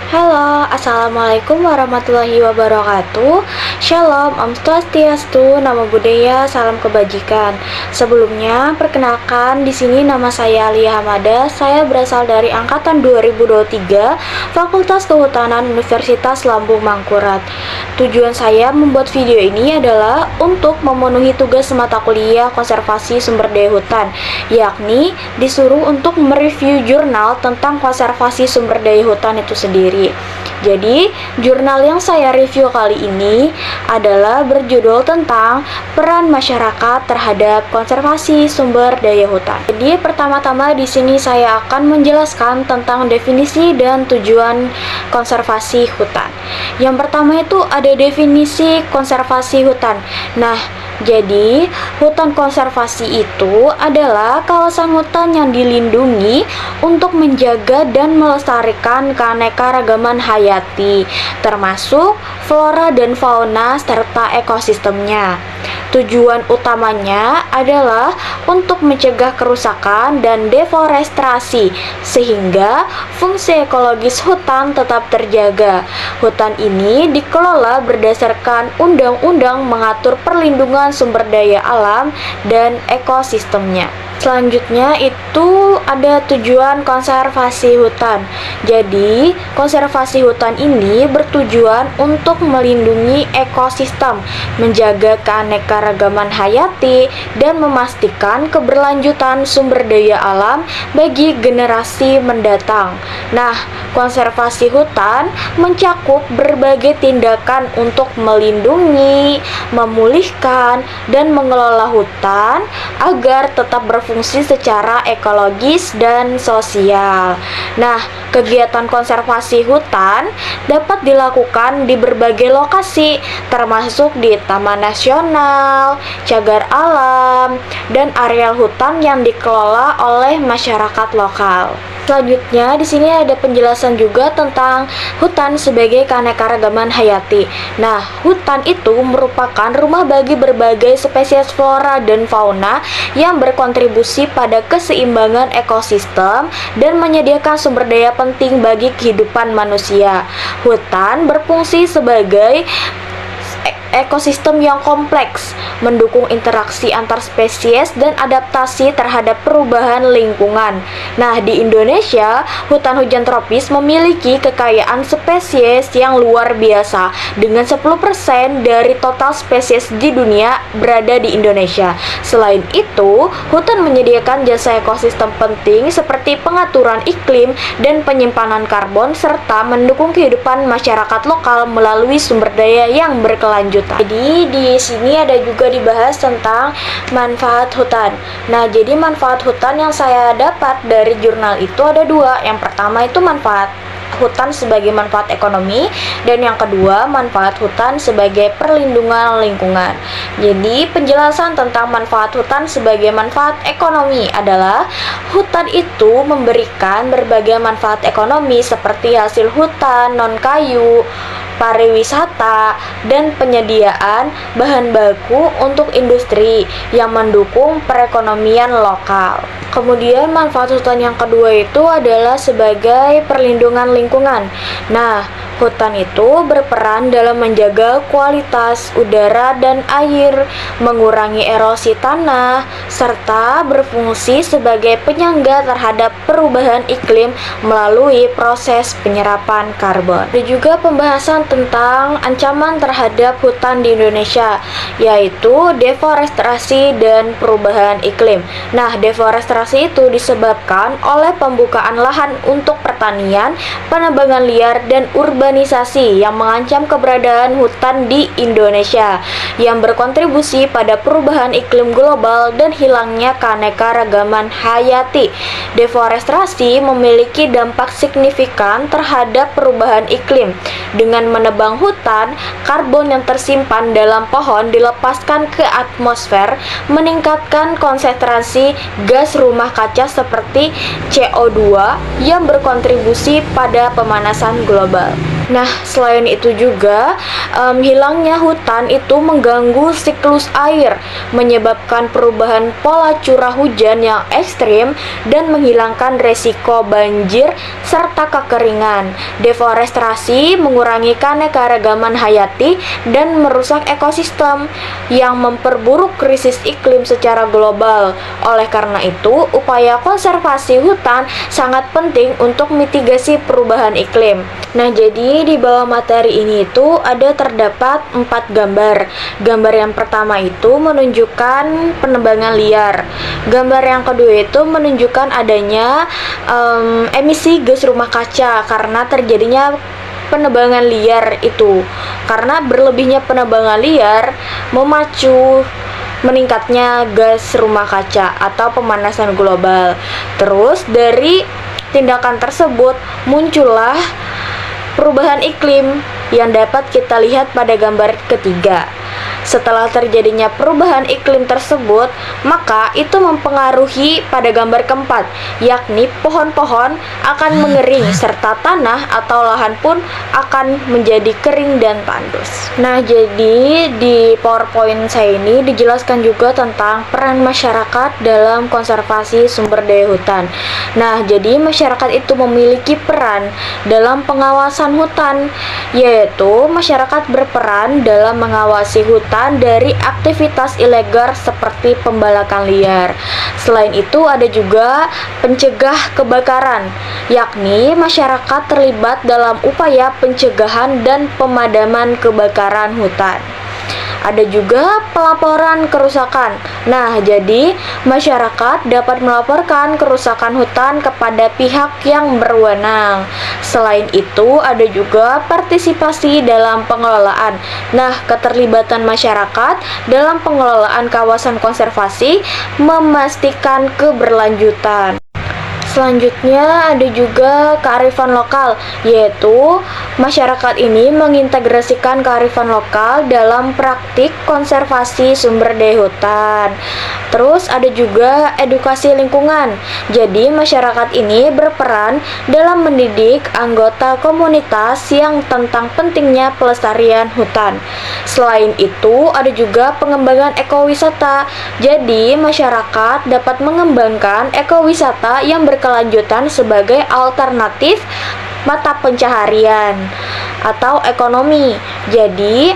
Halo, Assalamualaikum warahmatullahi wabarakatuh. Shalom, Om Swastiastu, Namo Buddhaya, Salam Kebajikan. Sebelumnya, perkenalkan di sini nama saya Alia Hamada. Saya berasal dari angkatan 2023, Fakultas Kehutanan Universitas Lambung Mangkurat. Tujuan saya membuat video ini adalah untuk memenuhi tugas mata kuliah konservasi sumber daya hutan, yakni disuruh untuk mereview jurnal tentang konservasi sumber daya hutan itu sendiri. Jadi, jurnal yang saya review kali ini adalah berjudul tentang peran masyarakat terhadap konservasi sumber daya hutan. Jadi, pertama-tama di sini saya akan menjelaskan tentang definisi dan tujuan konservasi hutan. Yang pertama itu ada definisi konservasi hutan. Nah, jadi, hutan konservasi itu adalah kawasan hutan yang dilindungi untuk menjaga dan melestarikan keanekaragaman hayati, termasuk flora dan fauna serta ekosistemnya. Tujuan utamanya adalah untuk mencegah kerusakan dan deforestasi, sehingga fungsi ekologis hutan tetap terjaga. Hutan ini dikelola berdasarkan undang-undang mengatur perlindungan sumber daya alam dan ekosistemnya. Selanjutnya itu ada tujuan konservasi hutan. Jadi, konservasi hutan ini bertujuan untuk melindungi ekosistem, menjaga keanekaragaman hayati, dan memastikan keberlanjutan sumber daya alam bagi generasi mendatang. Nah, konservasi hutan mencakup berbagai tindakan untuk melindungi, memulihkan, dan mengelola hutan agar tetap berfungsi secara ekologis dan sosial. Nah, kegiatan konservasi hutan dapat dilakukan di berbagai lokasi, termasuk di taman nasional, cagar alam, dan areal hutan yang dikelola oleh masyarakat lokal. Selanjutnya, di sini ada penjelasan juga tentang hutan sebagai keanekaragaman hayati. Nah, hutan itu merupakan rumah bagi berbagai spesies flora dan fauna yang berkontribusi pada keseimbangan ekosistem dan menyediakan sumber daya penting bagi kehidupan manusia. Hutan berfungsi sebagai ekosistem yang kompleks, mendukung interaksi antar spesies dan adaptasi terhadap perubahan lingkungan. Nah, di Indonesia, hutan hujan tropis memiliki kekayaan spesies yang luar biasa, dengan 10% dari total spesies di dunia berada di Indonesia. Selain itu, hutan menyediakan jasa ekosistem penting seperti pengaturan iklim dan penyimpanan karbon, serta mendukung kehidupan masyarakat lokal melalui sumber daya yang berkelanjutan. Jadi di sini ada juga dibahas tentang manfaat hutan. Nah, jadi manfaat hutan yang saya dapat dari jurnal itu ada dua. Yang pertama itu manfaat hutan sebagai manfaat ekonomi, dan yang kedua manfaat hutan sebagai perlindungan lingkungan. Jadi penjelasan tentang manfaat hutan sebagai manfaat ekonomi adalah hutan itu memberikan berbagai manfaat ekonomi seperti hasil hutan, non kayu, pariwisata, dan penyediaan bahan baku untuk industri yang mendukung perekonomian lokal. Kemudian manfaat hutan yang kedua itu adalah sebagai perlindungan lingkungan. Nah, hutan itu berperan dalam menjaga kualitas udara dan air, mengurangi erosi tanah, serta berfungsi sebagai penyangga terhadap perubahan iklim melalui proses penyerapan karbon. Ada juga pembahasan tentang ancaman terhadap hutan di Indonesia, yaitu deforestasi dan perubahan iklim. Nah, deforestasi itu disebabkan oleh pembukaan lahan untuk pertanian, penambangan liar, dan urbanisasi yang mengancam keberadaan hutan di Indonesia, yang berkontribusi pada perubahan iklim global dan hilangnya keanekaragaman hayati. Deforestasi memiliki dampak signifikan terhadap perubahan iklim. Dengan menebang hutan, karbon yang tersimpan dalam pohon dilepaskan ke atmosfer, meningkatkan konsentrasi gas rumah kaca seperti CO2 yang berkontribusi pada pemanasan global. Nah, selain itu juga hilangnya hutan itu mengganggu siklus air, menyebabkan perubahan pola curah hujan yang ekstrim dan menghilangkan resiko banjir serta kekeringan. Deforestasi mengurangi keanekaragaman hayati dan merusak ekosistem yang memperburuk krisis iklim secara global. Oleh karena itu, upaya konservasi hutan sangat penting untuk mitigasi perubahan iklim. Nah, jadi di bawah materi ini itu terdapat 4 gambar. Gambar yang pertama itu menunjukkan penebangan liar. Gambar yang kedua itu menunjukkan adanya emisi gas rumah kaca karena terjadinya penebangan liar itu. Karena berlebihnya penebangan liar memacu meningkatnya gas rumah kaca atau pemanasan global. Terus dari tindakan tersebut muncullah perubahan iklim yang dapat kita lihat pada gambar ketiga. Setelah terjadinya perubahan iklim tersebut, maka itu mempengaruhi pada gambar keempat, yakni pohon-pohon akan mengering serta tanah atau lahan pun akan menjadi kering dan tandus. Nah, jadi di PowerPoint saya ini dijelaskan juga tentang peran masyarakat dalam konservasi sumber daya hutan. Nah, jadi masyarakat itu memiliki peran dalam pengawasan hutan, yaitu masyarakat berperan dalam mengawasi hutan dari aktivitas ilegal seperti pembalakan liar. Selain itu ada juga pencegah kebakaran, yakni masyarakat terlibat dalam upaya pencegahan dan pemadaman kebakaran hutan. Ada juga pelaporan kerusakan. Nah, jadi masyarakat dapat melaporkan kerusakan hutan kepada pihak yang berwenang. Selain itu, ada juga partisipasi dalam pengelolaan. Nah, keterlibatan masyarakat dalam pengelolaan kawasan konservasi memastikan keberlanjutan. Selanjutnya ada juga kearifan lokal, yaitu masyarakat ini mengintegrasikan kearifan lokal dalam praktik konservasi sumber daya hutan. Terus ada juga edukasi lingkungan. Jadi masyarakat ini berperan dalam mendidik anggota komunitas yang tentang pentingnya pelestarian hutan. Selain itu ada juga pengembangan ekowisata. Jadi masyarakat dapat mengembangkan ekowisata yang berkelanjutan sebagai alternatif mata pencaharian atau ekonomi. Jadi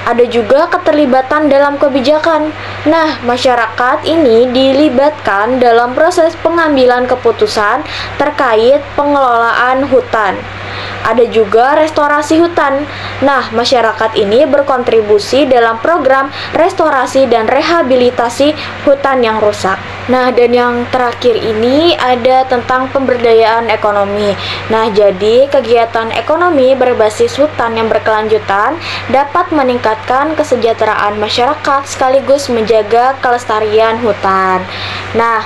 ada juga keterlibatan dalam kebijakan. Nah, masyarakat ini dilibatkan dalam proses pengambilan keputusan terkait pengelolaan hutan. Ada juga restorasi hutan. Nah, masyarakat ini berkontribusi dalam program restorasi dan rehabilitasi hutan yang rusak. Nah, dan yang terakhir ini ada tentang pemberdayaan ekonomi. Nah, jadi kegiatan ekonomi berbasis hutan yang berkelanjutan dapat meningkatkan kesejahteraan masyarakat sekaligus menjaga kelestarian hutan. Nah,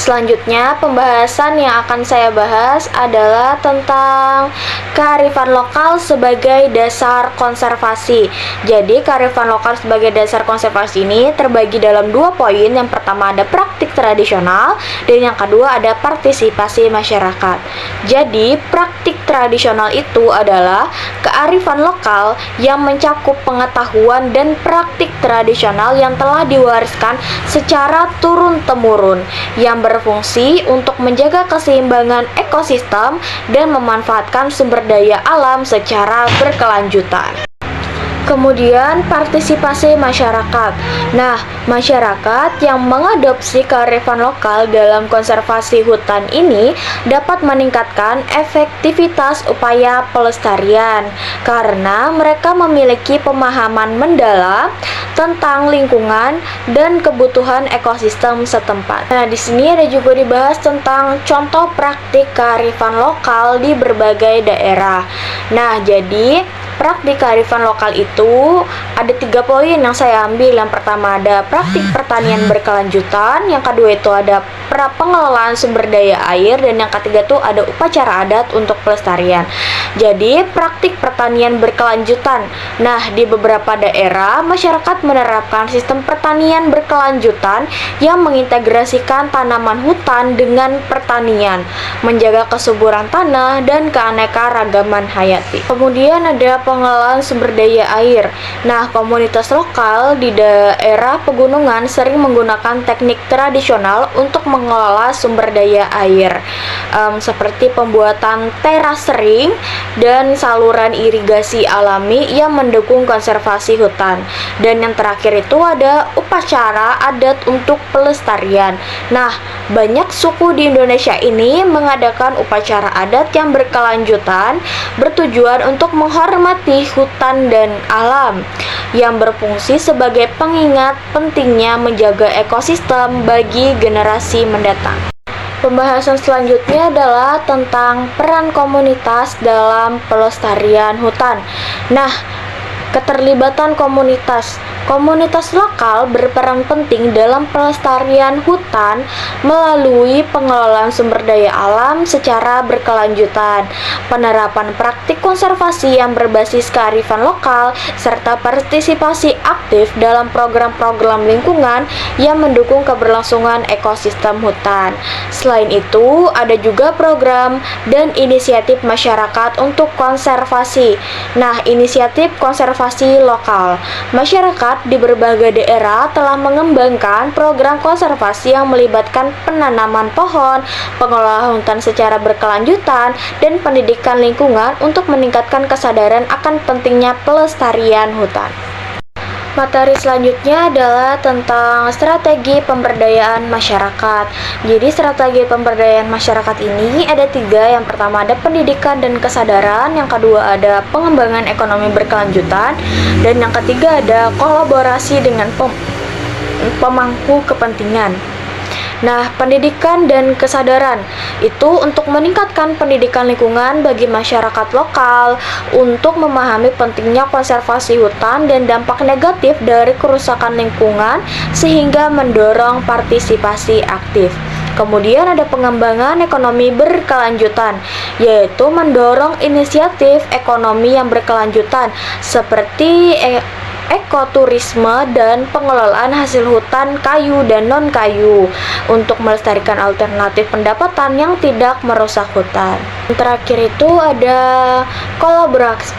selanjutnya pembahasan yang akan saya bahas adalah tentang kearifan lokal sebagai dasar konservasi. Jadi kearifan lokal sebagai dasar konservasi ini terbagi dalam 2 poin. Yang pertama ada praktik tradisional dan yang kedua ada partisipasi masyarakat. Jadi praktik tradisional itu adalah kearifan lokal yang mencakup pengetahuan dan praktik tradisional yang telah diwariskan secara turun-temurun yang berfungsi untuk menjaga keseimbangan ekosistem dan memanfaatkan sumber daya alam secara berkelanjutan. Kemudian partisipasi masyarakat. Nah, masyarakat yang mengadopsi kearifan lokal dalam konservasi hutan ini dapat meningkatkan efektivitas upaya pelestarian karena mereka memiliki pemahaman mendalam tentang lingkungan dan kebutuhan ekosistem setempat. Nah, di sini ada juga dibahas tentang contoh praktik kearifan lokal di berbagai daerah. Nah, jadi praktik kearifan lokal itu ada 3 poin yang saya ambil. Yang pertama ada praktik pertanian berkelanjutan, yang kedua itu ada pengelolaan sumber daya air, dan yang ketiga itu ada upacara adat untuk pelestarian. Jadi, praktik pertanian berkelanjutan. Nah, di beberapa daerah, masyarakat menerapkan sistem pertanian berkelanjutan yang mengintegrasikan tanaman hutan dengan pertanian, menjaga kesuburan tanah dan keanekaragaman hayati. Kemudian ada pengelolaan sumber daya air. Nah, komunitas lokal di daerah pegunungan sering menggunakan teknik tradisional untuk mengelola sumber daya air, seperti pembuatan terasering dan saluran irigasi alami yang mendukung konservasi hutan. Dan yang terakhir itu ada upacara adat untuk pelestarian. Nah, banyak suku di Indonesia ini mengadakan upacara adat yang berkelanjutan bertujuan untuk menghormati hutan dan alam, yang berfungsi sebagai pengingat pentingnya menjaga ekosistem bagi generasi mendatang. Pembahasan selanjutnya adalah tentang peran komunitas dalam pelestarian hutan. Nah, keterlibatan komunitas. Komunitas lokal berperan penting dalam pelestarian hutan melalui pengelolaan sumber daya alam secara berkelanjutan, penerapan praktik konservasi yang berbasis kearifan lokal, serta partisipasi aktif dalam program-program lingkungan yang mendukung keberlangsungan ekosistem hutan. Selain itu, ada juga program dan inisiatif masyarakat untuk konservasi. Nah, inisiatif konservasi lokal. Masyarakat di berbagai daerah telah mengembangkan program konservasi yang melibatkan penanaman pohon, pengelolaan hutan secara berkelanjutan, dan pendidikan lingkungan untuk meningkatkan kesadaran akan pentingnya pelestarian hutan. Materi selanjutnya adalah tentang strategi pemberdayaan masyarakat. Jadi strategi pemberdayaan masyarakat ini ada 3. Yang pertama ada pendidikan dan kesadaran, yang kedua ada pengembangan ekonomi berkelanjutan, dan yang ketiga ada kolaborasi dengan pemangku kepentingan. Nah, pendidikan dan kesadaran itu untuk meningkatkan pendidikan lingkungan bagi masyarakat lokal, untuk memahami pentingnya konservasi hutan dan dampak negatif dari kerusakan lingkungan sehingga mendorong partisipasi aktif. Kemudian ada pengembangan ekonomi berkelanjutan, yaitu mendorong inisiatif ekonomi yang berkelanjutan seperti ekoturisme dan pengelolaan hasil hutan kayu dan non-kayu untuk melestarikan alternatif pendapatan yang tidak merusak hutan. Terakhir itu ada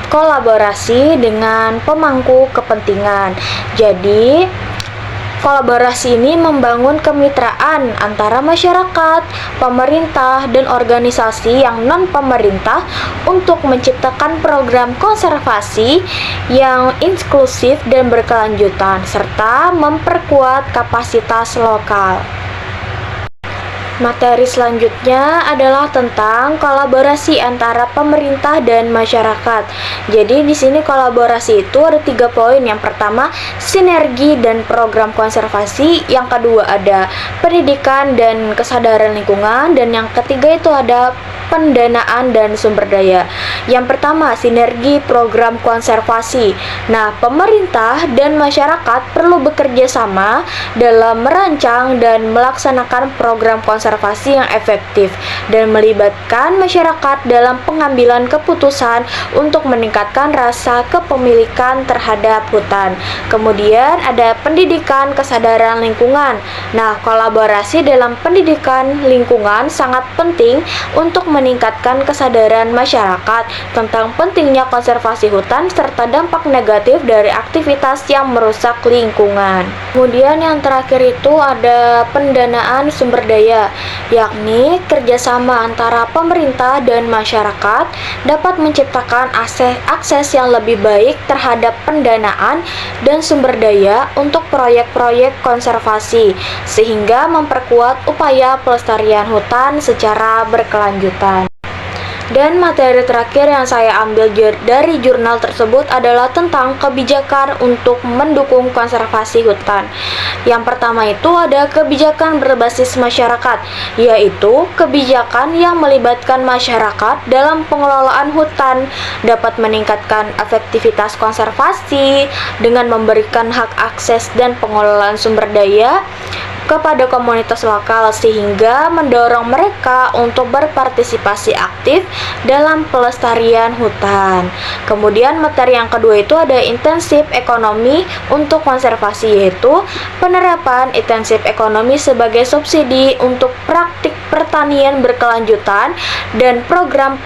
kolaborasi dengan pemangku kepentingan. Jadi, kolaborasi ini membangun kemitraan antara masyarakat, pemerintah, dan organisasi yang non-pemerintah untuk menciptakan program konservasi yang inklusif dan berkelanjutan, serta memperkuat kapasitas lokal. Materi selanjutnya adalah tentang kolaborasi antara pemerintah dan masyarakat. Jadi di sini kolaborasi itu ada 3 poin. Yang pertama, sinergi dan program konservasi. Yang kedua ada pendidikan dan kesadaran lingkungan, dan yang ketiga itu ada pendanaan dan sumber daya. Yang pertama, sinergi program konservasi. Nah, pemerintah dan masyarakat perlu bekerja sama dalam merancang dan melaksanakan program konservasi yang efektif dan melibatkan masyarakat dalam pengambilan keputusan untuk meningkatkan rasa kepemilikan terhadap hutan. Kemudian ada pendidikan kesadaran lingkungan. Nah, kolaborasi dalam pendidikan lingkungan sangat penting untuk meningkatkan kesadaran masyarakat tentang pentingnya konservasi hutan serta dampak negatif dari aktivitas yang merusak lingkungan. Kemudian yang terakhir itu ada pendanaan sumber daya, yakni kerjasama antara pemerintah dan masyarakat dapat menciptakan akses yang lebih baik terhadap pendanaan dan sumber daya untuk proyek-proyek konservasi, sehingga memperkuat upaya pelestarian hutan secara berkelanjutan. Dan materi terakhir yang saya ambil dari jurnal tersebut adalah tentang kebijakan untuk mendukung konservasi hutan. Yang pertama itu ada kebijakan berbasis masyarakat, yaitu kebijakan yang melibatkan masyarakat dalam pengelolaan hutan, dapat meningkatkan efektivitas konservasi dengan memberikan hak akses dan pengelolaan sumber daya kepada komunitas lokal sehingga mendorong mereka untuk berpartisipasi aktif dalam pelestarian hutan. Kemudian materi yang kedua itu ada intensif ekonomi untuk konservasi, yaitu penerapan intensif ekonomi sebagai subsidi untuk praktik pertanian berkelanjutan dan program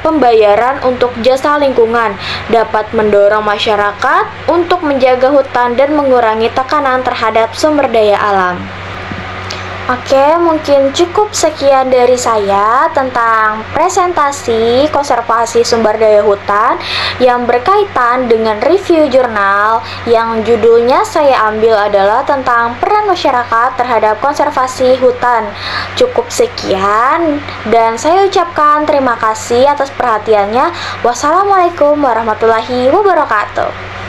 pembayaran untuk jasa lingkungan dapat mendorong masyarakat untuk menjaga hutan dan mengurangi tekanan terhadap sumber daya alam. Oke, mungkin cukup sekian dari saya tentang presentasi konservasi sumber daya hutan yang berkaitan dengan review jurnal yang judulnya saya ambil adalah tentang peran masyarakat terhadap konservasi hutan. Cukup sekian dan saya ucapkan terima kasih atas perhatiannya. Wassalamualaikum warahmatullahi wabarakatuh.